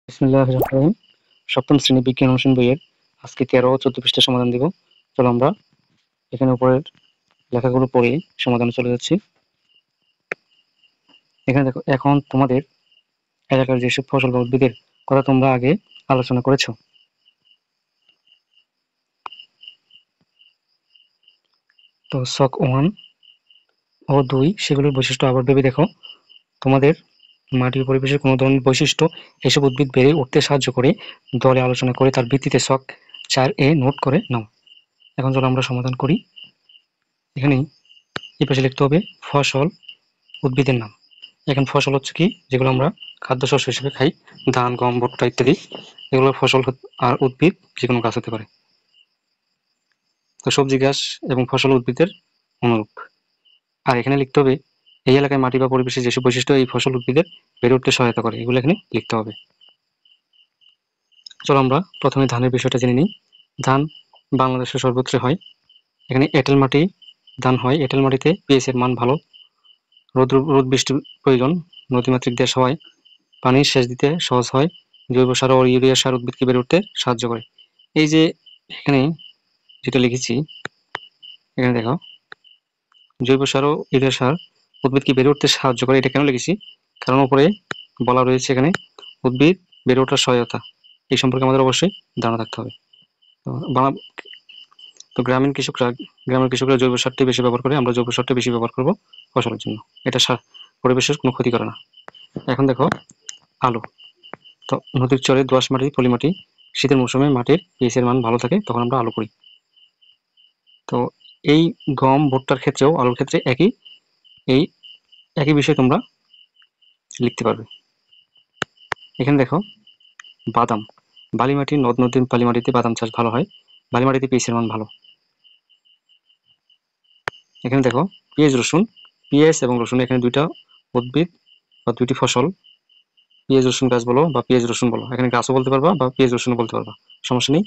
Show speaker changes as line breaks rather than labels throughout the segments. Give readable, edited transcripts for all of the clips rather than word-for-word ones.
বিসমিল্লাহির রহমানির রহিম। সপ্তম শ্রেণী বিজ্ঞান অনুশীলন বইয়ের আজকে 13 ও 14 পৃষ্ঠা সমাধান দিব। চলো আমরা এখানে উপরের লেখাগুলো পড়ে সমাধানে চলে যাচ্ছি। এখানে দেখো, এখন তোমাদের এলাকার যেসব ফসল বা উদ্ভিদের কথা তোমরা আগে আলোচনা করেছো, তো ছক 1 ও 2 সেগুলোর বৈশিষ্ট্য আবার ভেবে দেখো। তোমাদের মাটির পরিবেশের কোনো ধরনের বৈশিষ্ট্য এসব উদ্ভিদ বেড়ে উঠতে সাহায্য করে দলে আলোচনা করে তার ভিত্তিতে ছক 4 এ নোট করে নাও। এখন চলো আমরা সমাধান করি। এখানে এই পাশে লিখতে হবে ফসল, উদ্ভিদের নাম। এখন ফসল হচ্ছে কি, যেগুলো আমরা খাদ্যশস্য হিসেবে খাই, ধান, গম, ভুট্টা ইত্যাদি, এগুলো ফসল। আর উদ্ভিদ যে কোনো গাছ হতে পারে। তো সবজি গাছ এবং ফসল উদ্ভিদের অনুরূপ। আর এখানে লিখতে হবে এই এলাকায় মাটি বা পরিবেশের যেসব বৈশিষ্ট্য এই ফসল উদ্ভিদের বেড়ে উঠতে সহায়তা করে, এগুলো এখানে লিখতে হবে। চলো আমরা প্রথমে ধানের বিষয়টা জেনে নিই। ধান বাংলাদেশের সর্বত্র হয়। এখানে এঁটেল মাটি ধান হয়। এঁটেল মাটিতে পিএইচ এর মান ভালো, রোদ বৃষ্টির প্রয়োজন, নদীমাতৃক দেশ হওয়ায় পানি সেচ দিতে সহজ হয়, জৈব সার ও ইউরিয়া সার উদ্ভিদকে বেড়ে উঠতে সাহায্য করে। এই যে এখানে যেটা লিখেছি, এখানে দেখো, জৈব সার ও ইউরিয়া সার উদ্ভিদকে বেড়ে উঠতে সাহায্য করে, এটা কেন লিখেছি? কারণ উপরে বলা রয়েছে এখানে উদ্ভিদ বেড়ে ওঠার সহায়তা, এই সম্পর্কে আমাদের অবশ্যই ধারণা থাকতে হবে। তো গ্রামের কৃষকরা জৈব সারটি বেশি ব্যবহার করে, আমরা জৈব সারটা বেশি ব্যবহার করব ফসলের জন্য। এটা পরিবেশের কোনো ক্ষতি করে না। এখন দেখো আলু। তো নদীর চরে, দোআঁশ মাটি, পলি মাটি, শীতের মৌসুমে মাটির পিএইচ এর মান ভালো থাকে, তখন আমরা আলু করি। তো এই গম, ভুট্টার ক্ষেত্রেও আলুর ক্ষেত্রে একই বিষয় তোমরা লিখতে পারবে। এখানে দেখো বাদাম, বালি মাটি, নদ নদীর বালি মাটিতে বাদাম চাষ ভালো হয়, বালি মাটিতে পিএইচ এর মান ভালো। এখানে দেখো পেঁয়াজ রসুন, পেঁয়াজ এবং রসুন এখানে দুইটা উদ্ভিদ বা দুইটি ফসল, পেঁয়াজ রসুন গাছ বলো বা পেঁয়াজ রসুন বলো, এখানে গাছও বলতে পারবা বা পেঁয়াজ রসুন বলতে পারবা, সমস্যা নেই।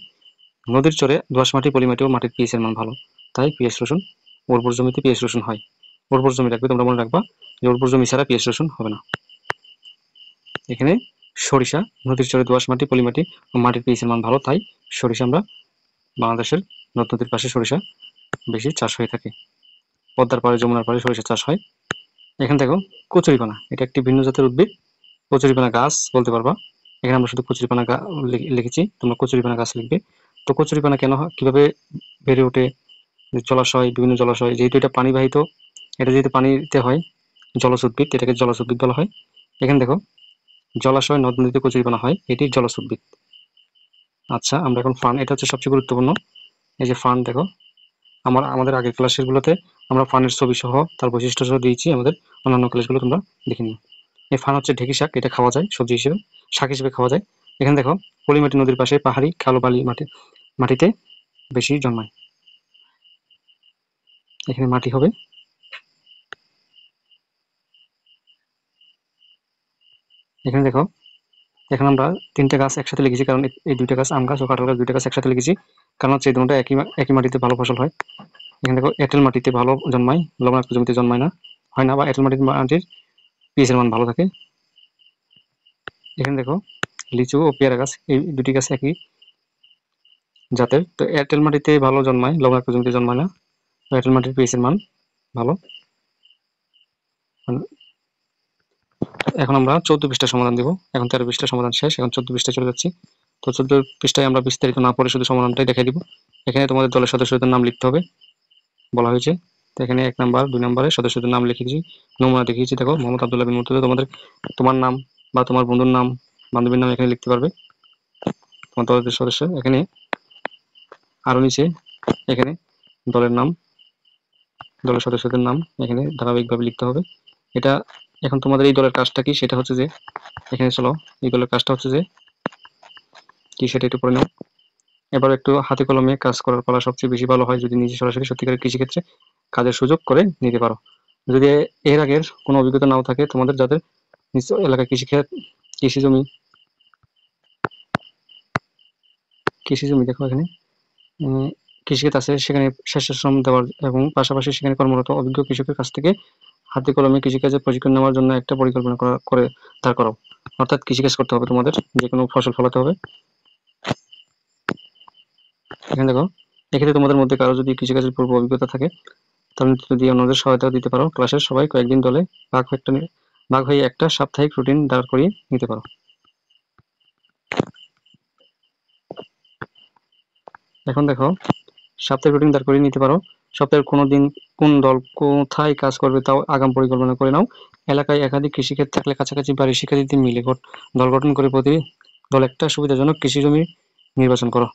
নদীর চরে, দোআঁশ মাটি, পলি মাটি ও মাটির পিএইচ এর মান ভালো, তাই পিএইচ রসুন, উর্বর জমিতে পিএইচ রসুন হয়। উর্বর জমি রাখবে, তোমরা মনে রাখবা যে উর্বর জমি ছাড়া পিএইচ রসুন হবে না। এখানে সরিষা, নদীর চরে, দোআঁশ মাটি, পলি মাটি ও মাটির পিএইচ এর মান ভালো, তাই সরিষা আমরা বাংলাদেশের নদ নদীর পাশে সরিষা বেশি চাষ হয়ে থাকে। পদ্মার পাড়ে, যমুনার পাড়ে সরিষা চাষ হয়। এখানে দেখো কচুরিপানা, এটা একটি ভিন্ন জাতের উদ্ভিদ, কচুরিপানা গাছ বলতে পারবা। এখানে আমরা শুধু কচুরিপানা লিখেছি, তোমরা কচুরিপানা গাছ লিখবে। তো কচুরিপানা কেন হয়, কিভাবে বেড়ে ওঠে? জলাশয়, বিভিন্ন জলাশয়, যেহেতু এটা পানিবাহিত, এটা যেহেতু পানিতে হয়, জলজ উদ্ভিদ, এটাকে জলজ উদ্ভিদ বলা হয়। এখানে দেখো জলাশয়, নদ নদীতে কচুরিপানা হয়, এটি জলজ উদ্ভিদ। আচ্ছা, আমরা এখন ফার্ন, এটা হচ্ছে সবচেয়ে গুরুত্বপূর্ণ। এই যে ফার্ন দেখো, আমাদের আগের ক্লাসগুলোতে আমরা ফার্নের ছবি সহ তার বৈশিষ্ট্য সহ দিয়েছি, আমাদের অন্যান্য ক্লাসগুলো তোমরা দেখে নিও। এই ফার্ন হচ্ছে ঢেঁকি শাক, এটা খাওয়া যায় সবজি হিসেবে, শাক হিসেবে খাওয়া যায়। এখানে দেখো পলিমাটি নদীর পাশে, পাহাড়ি কালো বালি মাটিতে বেশি জন্মায়। এখানে মাটি হবে, এখানে দেখো, এখন আমরা তিনটে গাছ একসাথে লিখেছি, কারণ এই দুইটা গাছ, আম গাছ ও কাঁঠাল গাছ, দুইটা গাছ একসাথে লিখেছি, কারণ হচ্ছে এই দুটো একই মাটিতে ভালো ফসল হয়। এখানে দেখো এঁটেল মাটিতে ভালো জন্মায়, লবণাক্ত জমিতে জন্মায় না, হয় না, বা এঁটেল মাটির পিএইচ এর মান ভালো থাকে। এখানে দেখো লিচু ও পেয়ারা গাছ, এই দুটি গাছ একই জাতের। তো এঁটেল মাটিতে ভালো জন্মায়, লবণাক্ত জমিতে জন্মায় না, তো এঁটেল মাটির পিএইচ এর মান ভালো। এখন আমরা 14 পৃষ্ঠা সমাধান দিব। এখন 13 পৃষ্ঠা সমাধান শেষ, এখন 14 পৃষ্ঠায় চলে যাচ্ছি। তো 14 পৃষ্ঠায় আমরা বিস্তারিত না পড়ে শুধু সমাধানটাই দেখাই দিব। এখানে তোমাদের দলের সদস্যদের নাম লিখতে হবে বলা হয়েছে। তো এখানে 1 নাম্বার 2 নাম্বারে সদস্যদের নাম লিখেছি, নমুনা দেখিয়েছি। দেখো মোহাম্মদ আব্দুল্লাহ বিন মুর্তজা, তোমার নাম বা তোমার বন্ধুর নাম, বান্ধবীর নাম এখানে লিখতে পারবে, তোমার দলের সদস্য। এখানে আরো নিচে এখানে দলের নাম, দলের সদস্যদের নাম এখানে ধারাবাহিকভাবে লিখতে হবে। এটা এখন তোমাদের এই দলের কাজটা কি, সেটা হচ্ছে যে, এখানে চলো, এই দলের কাজটা হচ্ছে যে কি সেটা একটু পড়ে নাও। এবার একটু হাতে কলমে কাজ করার পালা, সবচেয়ে বেশি ভালো হয় যদি নিজে সরাসরি সত্যিকারের কৃষিক্ষেত্রে কাজের সুযোগ করে নিতে পারো। যদি এর আগের কোনো অভিজ্ঞতা নাও থাকে তোমাদের, যাদের নিজ এলাকায় কৃষি জমি দেখো এখানে কৃষিক্ষেত আছে, সেখানে স্বেচ্ছাশ্রম দেওয়ার এবং পাশাপাশি সেখানে কর্মরত অভিজ্ঞ কৃষকের কাছ থেকে হাতে কলমে কৃষিকাজের প্রশিক্ষণ নেওয়ার জন্য একটা পরিকল্পনা করে দাঁড় করাও। অর্থাৎ কৃষিকাজ করতে হবে তোমাদের, যে কোনো ফসল ফলাতে হবে। এখানে দেখো, এক্ষেত্রে তোমাদের মধ্যে কারো যদি কৃষিকাজের পূর্ব অভিজ্ঞতা থাকে তাহলে যদি অন্যদের সহায়তা দিতে পারো। ক্লাসের সবাই কয়েকদিন দলে ভাগ হয়ে একটা সাপ্তাহিক রুটিন দাঁড় করিয়ে নিতে পারো। এখন দেখো, সাপ্তাহিক রুটিন দাঁড় করিয়ে নিতে পারো। সপ্তাহের কোনো দিন কোন দল কোথায় কাজ করবে তাও আগাম পরিকল্পনা করে নাও। এলাকায় একাধিক কৃষিক্ষেত থাকলে কাছাকাছি বাড়ির শিক্ষার্থীদের মিলে দল গঠন করে প্রতি দল একটা সুবিধাজনক কৃষি জমি নির্বাচন করো।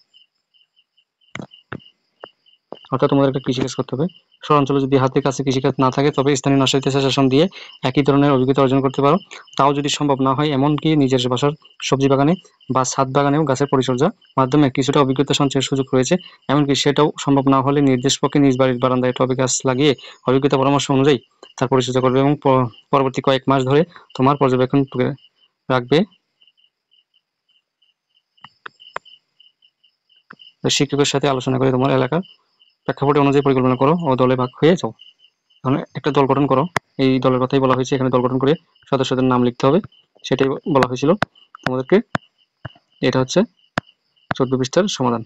অর্থাৎ তোমাদের একটা কৃষিকাজ করতে হবে। শহরাঞ্চলে যদি হাতের কাছে কৃষিকাজ না থাকে তবে স্থানীয় নার্সারিতে সেশন দিয়ে একই ধরনের অভিজ্ঞতা অর্জন করতে পারো। তাও যদি সম্ভব না হয়, এমনকি নিজের বাসার সবজি বাগানে বা ছাদ বাগানেও গাছের পরিচর্যার মাধ্যমে কিছুটা অভিজ্ঞতা সঞ্চয়ের সুযোগ রয়েছে। এমনকি সেটাও সম্ভব না হলে নির্দেশ পক্ষে নিজ বাড়ির বারান্দায় টবে গাছ লাগিয়ে অভিজ্ঞতা পরামর্শ অনুযায়ী তার পরিচর্যা করবে এবং পরবর্তী কয়েক মাস ধরে তোমার পর্যবেক্ষণ রাখবে। শিক্ষকের সাথে আলোচনা করে তোমার এলাকার প্রেক্ষাপট অনুযায়ী পরিকল্পনা করো ও দলে ভাগ হয়ে যাও। তাহলে একটা দল গঠন করো। এই দলের কথাই বলা হয়েছে এখানে, দল গঠন করে সদস্যদের নাম লিখতে হবে, সেটাই বলা হয়েছিল তোমাদেরকে। এটা হচ্ছে 14 পৃষ্ঠার সমাধান।